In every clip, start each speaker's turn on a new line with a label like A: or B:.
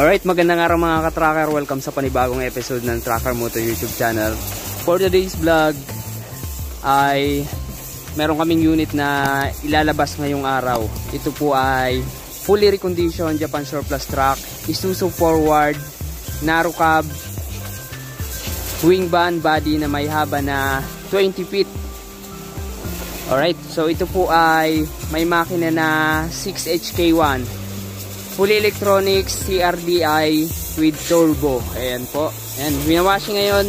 A: Alright, magandang araw mga ka-tracker. Welcome sa panibagong episode ng Tracker Moto YouTube channel. For today's vlog ay meron kaming unit na ilalabas ngayong araw. Ito po ay fully reconditioned Japan surplus truck, Isuzu forward, narrow cab, wing band body na may haba na 20 feet. Alright, so ito po ay may makina na 6HK1, fully electronics, CRDI with turbo. Ayan po. Ayan, winawashing ngayon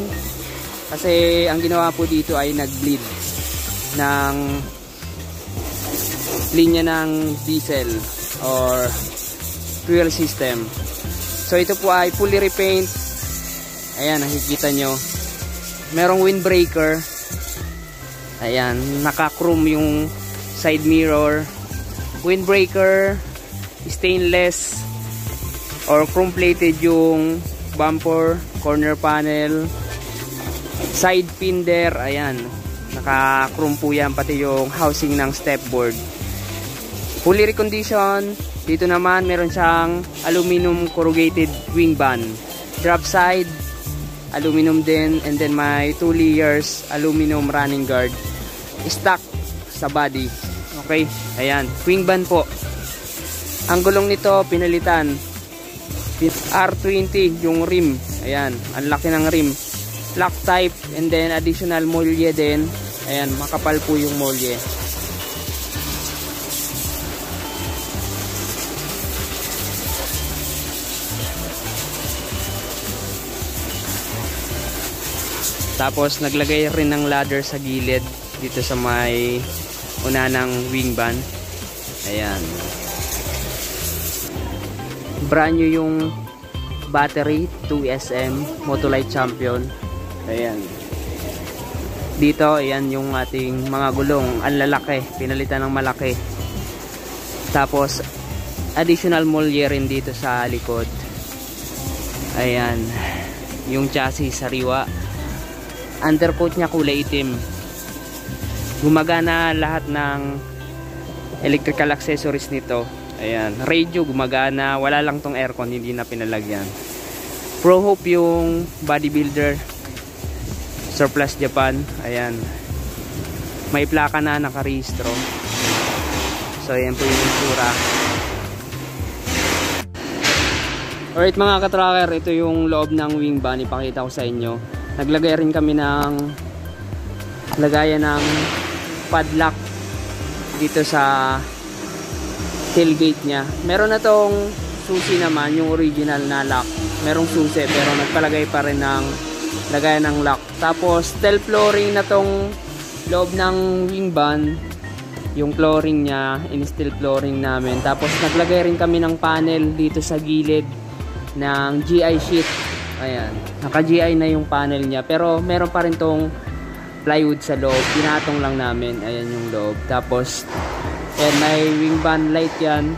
A: kasi ang ginawa po dito ay nag-bleed ng linya ng diesel or fuel system. So ito po ay fully repaint. Ayan, nakikita nyo. Merong windbreaker. Ayan, naka-chrome yung side mirror. Windbreaker, stainless or chrome plated yung bumper, corner panel, side fender. Ayan, naka-chrome po yan, pati yung housing ng stepboard. Fully reconditioned. Dito naman meron siyang aluminum corrugated wing band, drop side aluminum din, and then may 2 layers aluminum running guard stock sa body. Okay, ayan, wing band po. Ang gulong nito pinalitan, R20 yung rim. Ayan, ang laki ng rim, lock type, and then additional molye din. Ayan, makapal po yung molye. Tapos naglagay rin ng ladder sa gilid dito sa may una ng wing band. Ayan, brand new yung battery, 2SM Motolite Champion. Ayan, dito ayan yung ating mga gulong, ang lalaki, pinalitan ng malaki. Tapos additional molye rin dito sa likod. Ayan, yung chassis sariwa, undercoat nya kulay itim. Gumagana lahat ng electrical accessories nito. Ayan, radio gumagana, wala lang tong aircon, hindi na pinalagyan. Pro Hope yung bodybuilder, surplus Japan. Ayan, may plaka na nakarehistro. So ayan po yung itsura. Alright mga ka-tracker, ito yung loob ng wing band, ipakita ko sa inyo. Naglagay rin kami ng lagayan ng padlock dito sa tailgate nya. Meron na tong susi naman, yung original na lock. Merong susi pero nagpalagay pa rin ng lagayan ng lock. Tapos steel flooring na tong loob ng wing band. Yung flooring nya, in-steel flooring namin. Tapos naglagay rin kami ng panel dito sa gilid ng GI sheet. Ayan, naka-GI na yung panel nya, pero meron pa rin tong plywood sa loob, pinatong lang namin. Ayan yung loob. Tapos ayan, may wing band light yan.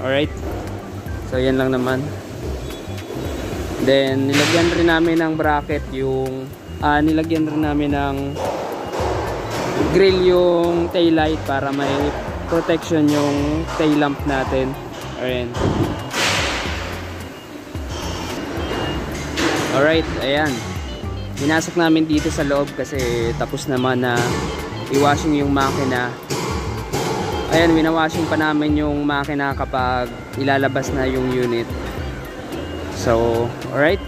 A: Alright, so yan lang naman. Then nilagyan rin namin ng bracket yung nilagyan rin namin ng grill yung tail light para may protection yung tail lamp natin. Ayan. Alright, ayan, pinasok namin dito sa loob kasi tapos naman na i-washing yung makina. Ayan, winawashing pa namin yung makina kapag ilalabas na yung unit. So, alright,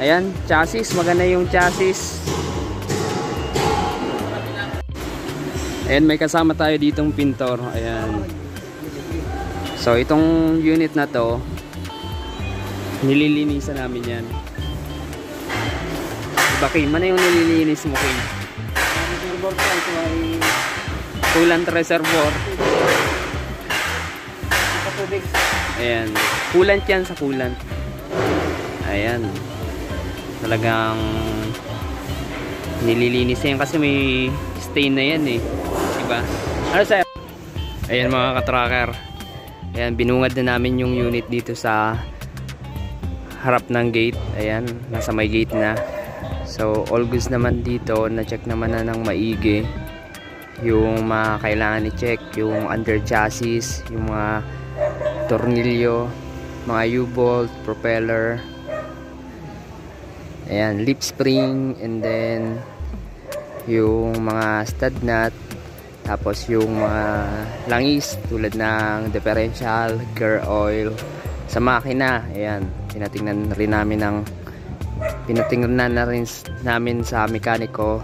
A: ayan, chassis, maganda yung chassis. Ayan, may kasama tayo ditong pintor. Ayan, so itong unit na to nililinisan namin yan. Bakit man yung nililinis mo, Kim? Reservoir po, ito ay coolant reservoir. Ayan, coolant yan sa coolant. Ayan, talagang nililinis yan kasi may stain na yan eh, diba? Ano sir? Ayan mga ka-tracker, ayan, binungad na namin yung unit dito sa harap ng gate. Ayan, nasa may gate na. So all goods naman dito, na-check naman na ng maigi yung mga kailangan i-check, yung under chassis, yung mga tornilyo, mga U-bolt, propeller, ayan, lip spring, and then yung mga stud nut, tapos yung mga langis tulad ng differential, gear oil sa makina. Ayan, pinatingnan na rin namin sa mekaniko.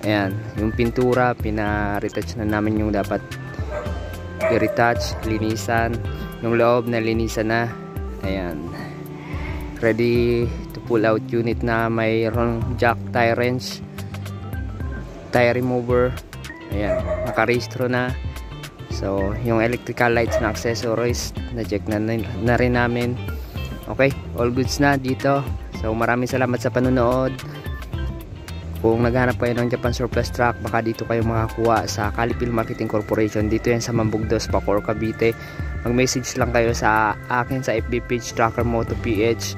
A: Ayan, yung pintura, pina-retouch na namin yung dapat i-retouch, linisan. Yung loob na linisan na. Ayan, ready to pull out unit na mayroong jack, tire wrench, tire remover. Ayan, nakarehistro na. So, yung electrical lights na accessories, na-check na rin namin. Okay, all goods na dito. So, maraming salamat sa panonood. Kung naghanap kayo ng Japan surplus truck, baka dito kayo makakuha sa Calipil Marketing Corporation. Dito yan sa Mambugdos, Bacoor, Cavite. Mag-message lang kayo sa akin sa FB page, Trucker Moto PH.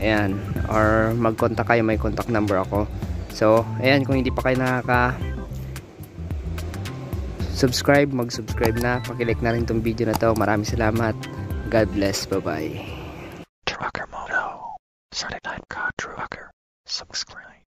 A: Ayan, or mag-contact kayo, may contact number ako. So, ayan, kung hindi pa kayo subscribe, mag-subscribe na. Pakilike na rin tong video na to. Maraming salamat. God bless. Bye-bye.
B: Trucker Moto. Saturday Night Car Trucker. Subscribe.